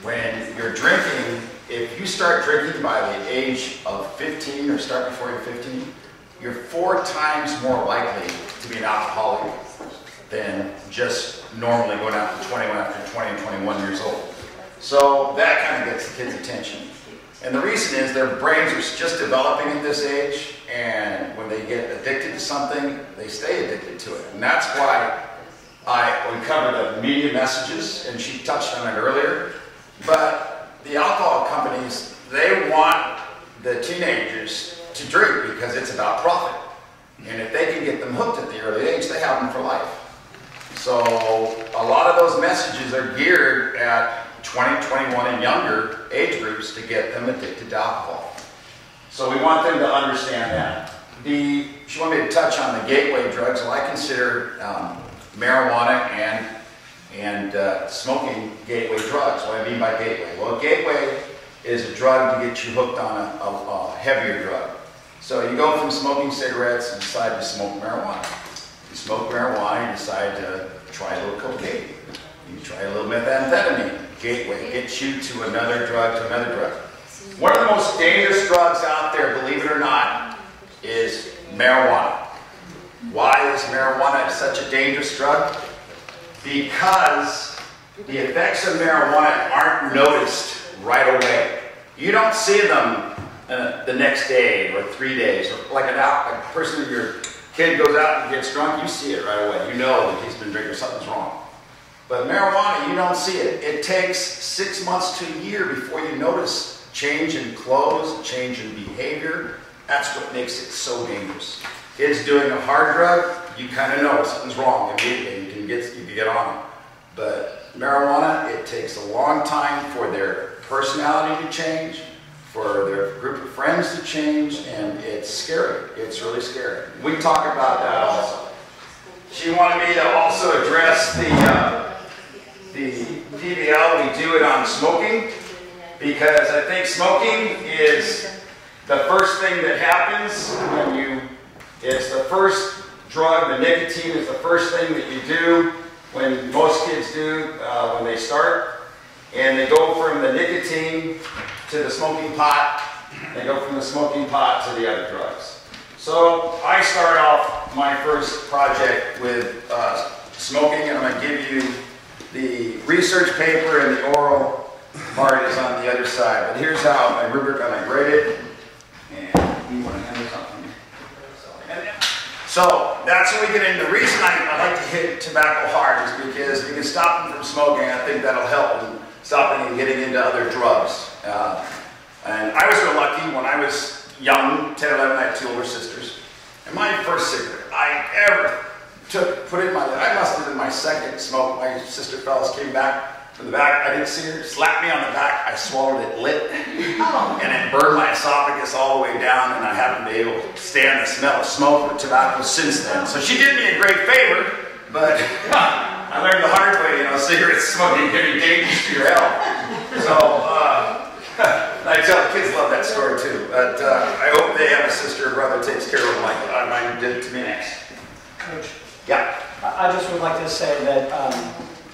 when you're drinking, if you start drinking by the age of 15 or start before you're 15, you're 4 times more likely to be an alcoholic than just normally going out to 21 after 20 and 21 years old. So that kind of gets the kids' attention. And the reason is their brains are just developing at this age, and when they get addicted to something, they stay addicted to it. And that's why we covered the media messages, and she touched on it earlier. But the alcohol companies, they want the teenagers to drink because it's about profit. And if they can get them hooked at the early age, they have them for life. So a lot of those messages are geared at 20, 21 and younger age groups to get them addicted to alcohol. So we want them to understand that. She wanted me to touch on the gateway drugs. Well, I consider marijuana and smoking gateway drugs. What I mean by gateway? Well, a gateway is a drug to get you hooked on a heavier drug. So you go from smoking cigarettes and decide to smoke marijuana. You smoke marijuana, you decide to try a little cocaine. You try a little methamphetamine. Gateway gets you to another drug, to another drug. One of the most dangerous drugs out there, believe it or not, is marijuana. Why is marijuana such a dangerous drug? Because the effects of marijuana aren't noticed right away. You don't see them the next day or 3 days. Or like a person, your kid goes out and gets drunk, you see it right away. You know that he's been drinking, something's wrong. But marijuana, you don't see it. It takes 6 months to a year before you notice change in clothes, change in behavior. That's what makes it so dangerous. Kids doing a hard drug, you kind of know something's wrong immediately. You can get on it. But marijuana, it takes a long time for their personality to change, for their group of friends to change, and it's scary. It's really scary. We talk about that also. She wanted me to also address the PBL. We do it on smoking, because I think smoking is the first thing that happens when it's the first drug. The nicotine is the first thing that you do when most kids do when they start. And they go from the nicotine to the smoking pot. They go from the smoking pot to the other drugs. So I start off my first project with smoking, and I'm going to give you the research paper, and the oral part is on the other side. But here's how my rubric, I'm going to grade it. And you want to handle something? So that's when we get into the reason I like to hit tobacco hard is because if you can stop them from smoking, I think that'll help them stop them from getting into other drugs. And I was real lucky when I was young, 10, 11, I had 2 older sisters. And my first cigarette I ever put in my lip, I must have been my second smoke. My sister fellas came back from the back. I didn't see her, slapped me on the back. I swallowed it lit. And it burned my esophagus all the way down, and I haven't been able to stand the smell of smoke or tobacco since then. So she did me a great favor, but I learned the hard way, cigarette smoking can be dangerous to your health. So, I tell the kids love that story too. But I hope they have a sister or brother that takes care of them like mine did to me next. Coach? Yeah. I just would like to say that,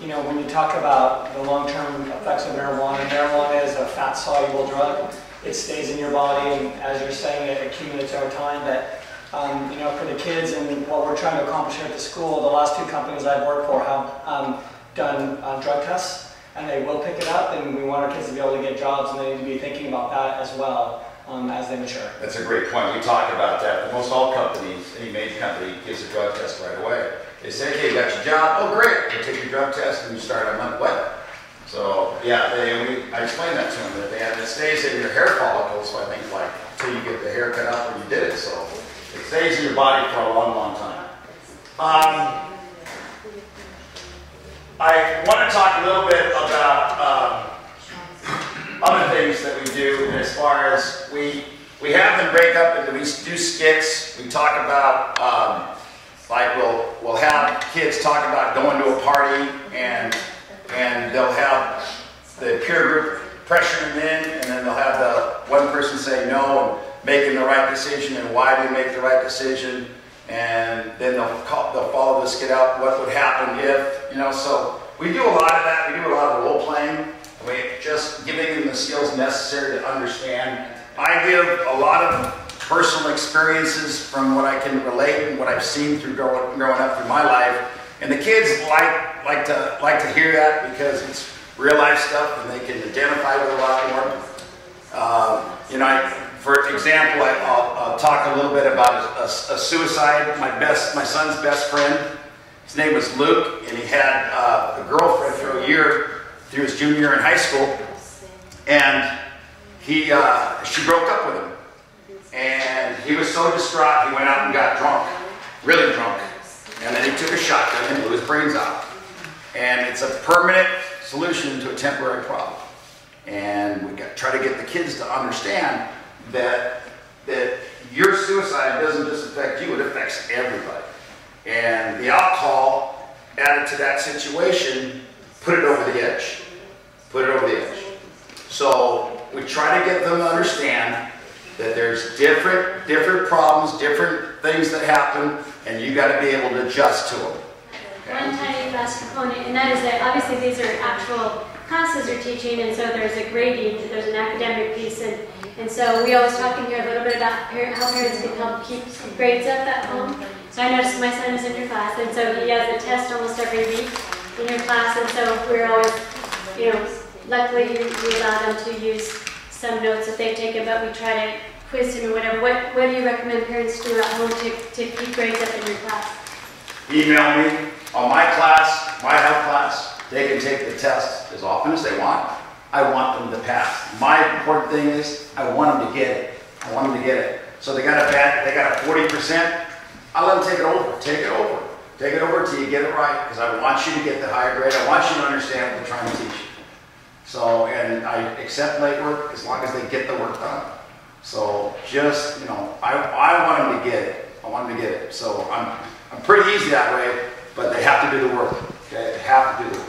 when you talk about the long-term effects of marijuana, marijuana is a fat-soluble drug. It stays in your body, and as you're saying, it accumulates over time. But, for the kids and what we're trying to accomplish here at the school, the last 2 companies I've worked for have done drug tests, and they will pick it up, and we want our kids to be able to get jobs, and they need to be thinking about that as well as they mature. That's a great point. We talk about that. Most all companies, any major company gives a drug test right away. They say, okay, you got your job. Oh, great. You take your drug test and you start a month later. So, yeah, I explained that to them, that it stays in your hair follicles, so I think, until you get the hair cut out when you did it. So it stays in your body for a long, long time. I want to talk a little bit about other things that we do as far as we have them break up into, we do skits. We talk about, we'll have kids talk about going to a party, and they'll have the peer group pressuring them in, and then they'll have the one person say no and making the right decision and why they make the right decision, and then they'll follow the skit out what would happen if, so we do a lot of that. We do a lot of role playing. We just giving them the skills necessary to understand. I give a lot of personal experiences from what I can relate and what I've seen through growing up through my life. And the kids like to hear that because it's real life stuff and they can identify with a lot more. You know, for example, I'll talk a little bit about a suicide. My son's best friend, his name was Luke, and he had a girlfriend for a year through his junior year in high school, and she broke up with him. And he was so distraught, he went out and got drunk, really drunk. And then he took a shotgun and blew his brains out. And it's a permanent solution to a temporary problem. And we try to get the kids to understand that your suicide doesn't just affect you, it affects everybody. And the alcohol added to that situation put it over the edge. Put it over the edge. So we try to get them to understand that there's different problems, different things that happen, and you got to be able to adjust to them. Okay? One tiny fast component, and that is that obviously these are actual classes you're teaching, and so there's a grading, there's an academic piece, and so we always talk in here a little bit about how parents can help keep grades up at home. So I noticed my son is in your class, and so he has a test almost every week in your class, and so we're always, you know, luckily we allow them to use some notes that they've taken, but we try to quiz him or whatever. What do you recommend parents do at home to keep grades up in your class? Email me on my class, my health class. They can take the test as often as they want. I want them to pass. My important thing is I want them to get it. I want them to get it. So they got a 40%. I let them take it over. Take it over. Take it over until you get it right, because I want you to get the higher grade. I want you to understand what we're trying to teach you. So, and I accept late work as long as they get the work done. So just, you know, I want them to get it. I want them to get it. So I'm pretty easy that way, but they have to do the work. Okay, they have to do the work.